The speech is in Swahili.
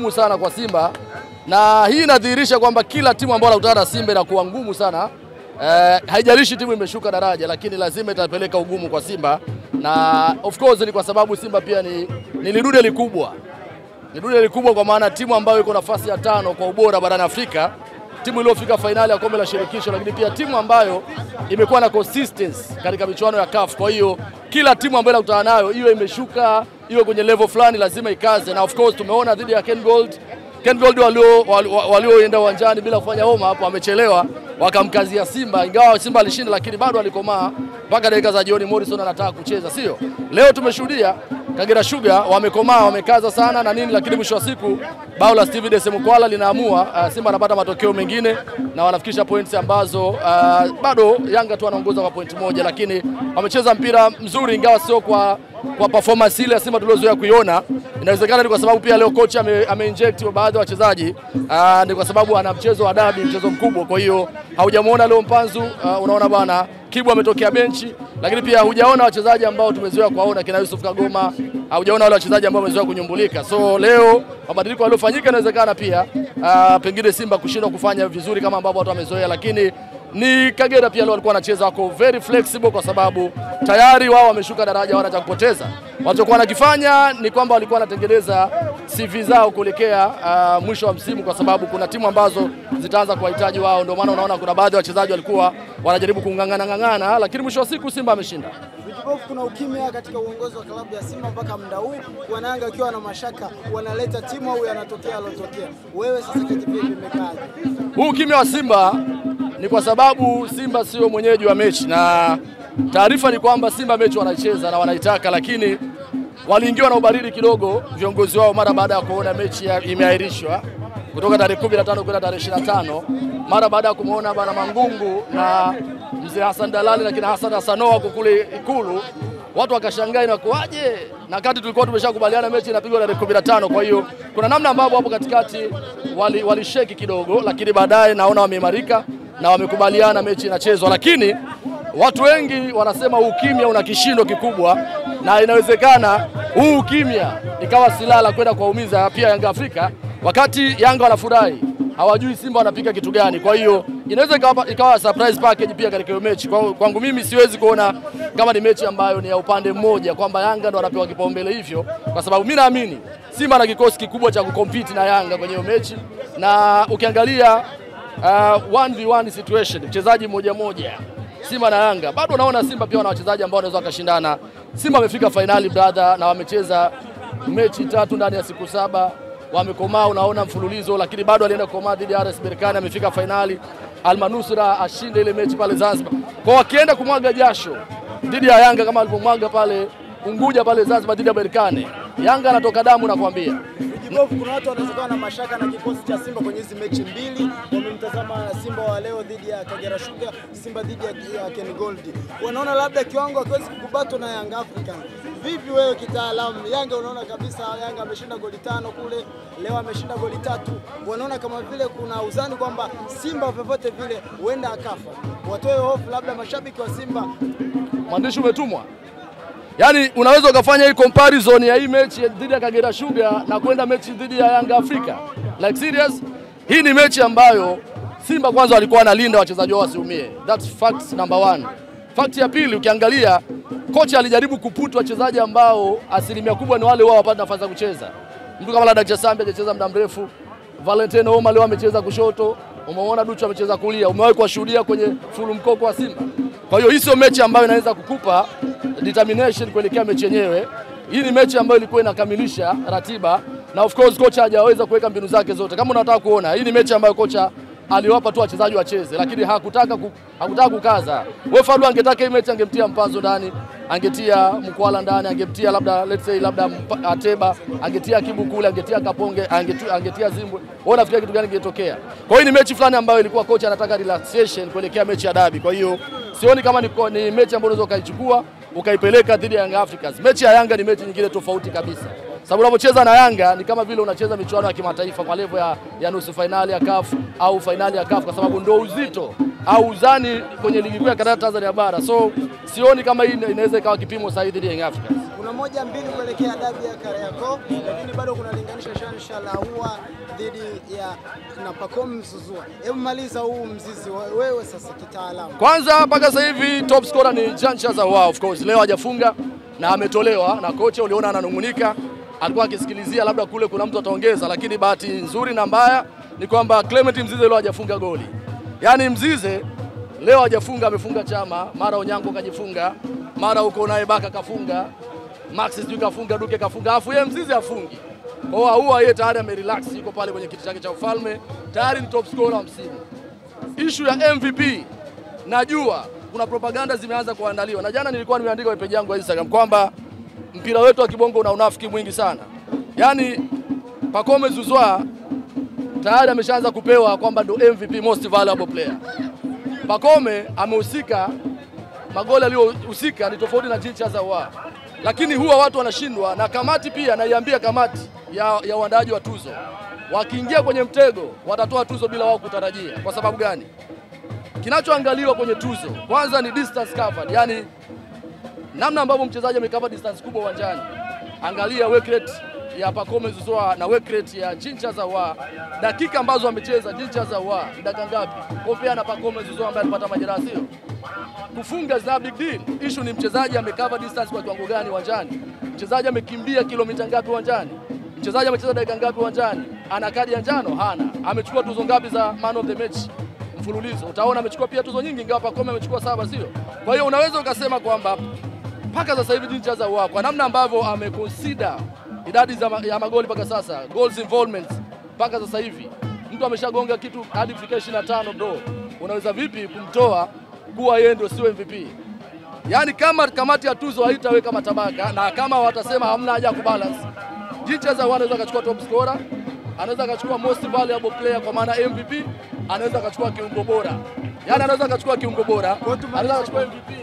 ngumu sana kwa Simba, na hii inadhihirisha kwamba kila timu ambayo inakutana na Simba inakuwa ngumu sana. Haijalishi timu imeshuka daraja, lakini lazima itapeleka ugumu kwa Simba, na of course ni kwa sababu Simba pia ni lidude likubwa. Lidude likubwa kwa maana timu ambayo iko nafasi ya 5 kwa ubora barani Afrika, timu iliyofika fainali ya kombe la shirikisho, lakini pia timu ambayo imekuwa na consistency katika michuano ya CAF. Kwa hiyo kila timu ambayo inakutana nayo, iwe imeshuka, iwe kwenye level fulani, lazima ikaze. Na of course tumeona dhidi ya Ken Gold walioenda uwanjani bila kufanya homa hapo, amechelewa wakamkazia Simba, ingawa Simba alishinda lakini bado alikomaa mpaka dakika za jioni. Morrison anataka kucheza, sio? Leo tumeshuhudia Kagera Sugar wamekomaa, wamekaza sana na nini, lakini mwisho wa siku bao la Steve Desemukwala linaamua. Simba anapata matokeo mengine na wanafikisha points ambazo bado Yanga tu anaongoza kwa point moja, lakini wamecheza mpira mzuri, ingawa sio kwa performance ile ya Simba tuliozoea kuiona. Inawezekana ni kwa sababu pia leo coach ameinject baadhi ya wachezaji, ni kwa sababu ana mchezo wa dabi, mchezo mkubwa. Kwa hiyo haujamuona leo Mpanzu, unaona bwana Kibu ametokea benchi, lakini pia hujaona wachezaji ambao tumezoea kuwaona kina Yusuf Kagoma, hujaona wale wachezaji ambao wamezoea kunyumbulika. So leo mabadiliko yaliyofanyika inawezekana pia pengine Simba kushindwa kufanya vizuri kama ambavyo watu wamezoea, lakini ni Kagera pia leo walikuwa wanacheza, wako very flexible kwa sababu tayari wao wameshuka daraja, wana cha kupoteza. Walichokuwa wanakifanya ni kwamba walikuwa wanatengeneza CV zao kuelekea mwisho wa msimu, kwa sababu kuna timu ambazo zitaanza kuwahitaji wao. Ndio maana unaona kuna baadhi ya wachezaji walikuwa wanajaribu kungangana, lakini mwisho wa siku Simba ameshinda. Vikibofu, kuna ukimya katika uongozi wa klabu ya Simba mpaka muda huu, Wanayanga wakiwa na mashaka wanaleta timu au yanatokea alotokea. Wewe sasa kivipi imekaaje? Huu ukimya wa Simba ni kwa sababu Simba sio mwenyeji wa mechi, na taarifa ni kwamba Simba mechi wanaicheza na wanaitaka, lakini waliingiwa na ubaridi kidogo viongozi wao mara baada ya kuona mechi imeahirishwa kutoka tarehe 15 kwenda tarehe 25, mara baada ya kumuona bana Mangungu na mzee Hassan Dalali na kina Hassan Hasanoa kule Ikulu. Watu wakashangaa inakuaje, na kati tulikuwa tumeshakubaliana mechi inapigwa tarehe 15. Kwa hiyo kuna namna ambapo hapo katikati walisheki kidogo, lakini baadaye naona wameimarika na wamekubaliana mechi inachezwa. Lakini watu wengi wanasema ukimya una kishindo kikubwa, na inawezekana huu ukimya ikawa silaha kwenda kuwaumiza pia Yanga Afrika, wakati Yanga wanafurahi hawajui Simba wanapika kitu gani. Kwa hiyo inaweza ikawa surprise package pia katika hiyo mechi. Kwangu mimi siwezi kuona kama ni mechi ambayo ni ya upande mmoja, kwamba Yanga ndo wanapewa kipaumbele hivyo, kwa sababu mimi naamini Simba na kikosi kikubwa cha kucompete na Yanga kwenye hiyo mechi. Na ukiangalia 1v1 situation, mchezaji mmoja Simba na Yanga, bado naona Simba pia wana wachezaji ambao wanaweza wakashindana. Simba amefika finali brother, na wamecheza mechi 3 ndani ya siku 7, wamekomaa unaona mfululizo, lakini bado alienda kukomaa dhidi ya RS Berkane, amefika finali. Almanusra ashinde ile mechi pale Zanzibar. Kwa wakienda kumwaga jasho dhidi ya Yanga kama alipomwaga pale Unguja pale Zanzibar dhidi ya Berkane, Yanga anatoka damu nakwambia. Vikibofu, kuna watu wanaweza na mashaka na kikosi cha Simba kwenye hizo mechi mbili. Wamemtazama Simba wa leo dhidi ya Kagera Sugar, Simba dhidi ya Ken Gold. Wanaona labda kiwango hakiwezi kukubatwa na Young African. Vipi wewe kitaalamu? Yanga unaona kabisa Yanga ameshinda goli 5 kule, leo ameshinda goli 3. Wanaona kama vile kuna uzani kwamba Simba popote vile huenda akafa. Watoe hofu labda mashabiki wa Simba. Mwandishi umetumwa. Yaani unaweza ukafanya hii comparison ya hii mechi dhidi ya Kagera Sugar na kwenda mechi dhidi ya Yanga Afrika. Like serious? Hii ni mechi ambayo Simba kwanza walikuwa wanalinda wachezaji wao wasiumie. That's fact number 1. Fact ya pili, ukiangalia kocha alijaribu kuputa wachezaji ambao asilimia kubwa ni wale wao wapata nafasi ya kucheza. Mtu kama Ladja Sambi hajacheza muda mrefu, Valentino Oma leo amecheza kushoto, umeona Duchu amecheza kulia. Umewahi kuwashuhudia kwenye full mkoko wa Simba. Kwa hiyo hii sio mechi ambayo inaweza kukupa determination kuelekea mechi yenyewe. Hii ni mechi ambayo ilikuwa inakamilisha ratiba, na of course kocha hajaweza kuweka mbinu zake zote. Kama unataka kuona, hii ni mechi ambayo kocha aliwapa tu wachezaji wacheze, lakini hakutaka kukaza. Wewe Fadlu angetaka hii mechi angemtia Mpanzo ndani, angetia Mkwala ndani, angetia labda let's say labda Ateba, angetia Kibu kule, angetia Kaponge, angetia Zimbwe. Wewe unafikiria kitu gani kingetokea? Kwa hiyo ni mechi fulani ambayo ilikuwa kocha anataka relaxation kuelekea mechi ya dabi. Kwa hiyo sioni kama ni mechi ambayo unaweza ukaichukua ukaipeleka dhidi ya Young Africans. Mechi ya Yanga ni mechi nyingine tofauti kabisa. Sababu unapocheza na Yanga ni kama vile unacheza michuano ya kimataifa kwa level ya nusu finali ya CAF au finali ya CAF, kwa sababu ndio uzito au uzani kwenye ligi kuu ya kandanda Tanzania bara. So sioni kama hii inaweza ikawa kipimo sahihi dhidi ya Young Africans. kuna 1-2 kuelekea dabi ya Kariakoo, lakini bado kunalinganisha Jean Charles Ahoua dhidi ya na Pacome Zouzoua. Hebu maliza huu mzizi wewe sasa kitaalamu. Kwanza mpaka sasa hivi top scorer ni Jean Charles Ahoua, of course leo hajafunga na ametolewa na kocha, uliona ananungunika, alikuwa akisikilizia labda kule kuna mtu ataongeza, lakini bahati nzuri na mbaya ni kwamba Clement Mzize leo hajafunga goli. Yaani Mzize leo hajafunga, amefunga Chama, mara Onyango kajifunga, mara uko naye Baka kafunga, Max sijui kafunga, Duke kafunga, afu yeye Mzize afungi. Kwa hiyo Ahoua yeye tayari amerelax, yuko pale kwenye kiti chake cha ufalme, tayari ni top scorer wa msimu. Issue ya MVP, najua kuna propaganda zimeanza kuandaliwa. Na jana nilikuwa nimeandika kwenye page yangu ya Instagram kwamba mpira wetu wa kibongo una unafiki mwingi sana. Yaani Pacome Zouzoua tayari ameshaanza kupewa kwamba ndo MVP, most valuable player. Pacome amehusika, magoli aliyohusika ni tofauti na Jean Charles Ahoua. Lakini huwa watu wanashindwa, na kamati pia naiambia kamati ya uandaaji wa tuzo, wakiingia kwenye mtego watatoa tuzo bila wao kutarajia. Kwa sababu gani? Kinachoangaliwa kwenye tuzo kwanza ni distance covered, yani namna ambavyo mchezaji amecover distance kubwa uwanjani. Angalia work rate ya Pacome Zouzoua na work rate ya Jean Charles Ahoua, dakika ambazo amecheza Jean Charles Ahoua dakika ngapi compare na Pacome Zouzoua ambaye alipata majeraha. Sio kufunga is a big deal, issue ni mchezaji amecover distance kwa kiwango gani uwanjani, mchezaji amekimbia kilomita ngapi uwanjani, mchezaji amecheza dakika ngapi uwanjani, ana kadi ya njano hana, amechukua tuzo ngapi za man of the match mfululizo. Utaona amechukua pia tuzo nyingi, ingawa Pacome amechukua 7, sio? Kwa hiyo unaweza ukasema kwamba mpaka sasa hivi Jean Charles Ahoua kwa namna ambavyo ameconsider idadi ya magoli mpaka sasa, goals involvement mpaka sasa hivi, mtu ameshagonga kitu hadi kufika 25 bro. Unaweza vipi kumtoa kuwa yeye ndio sio MVP? Yaani kama kamati ya tuzo haitaweka matabaka na kama watasema hamna haja kubalance, Jean Charles Ahoua anaweza akachukua top scorer, anaweza akachukua most valuable player kwa maana MVP, anaweza akachukua kiungo bora. Yaani anaweza akachukua kiungo bora, anaweza akachukua MVP,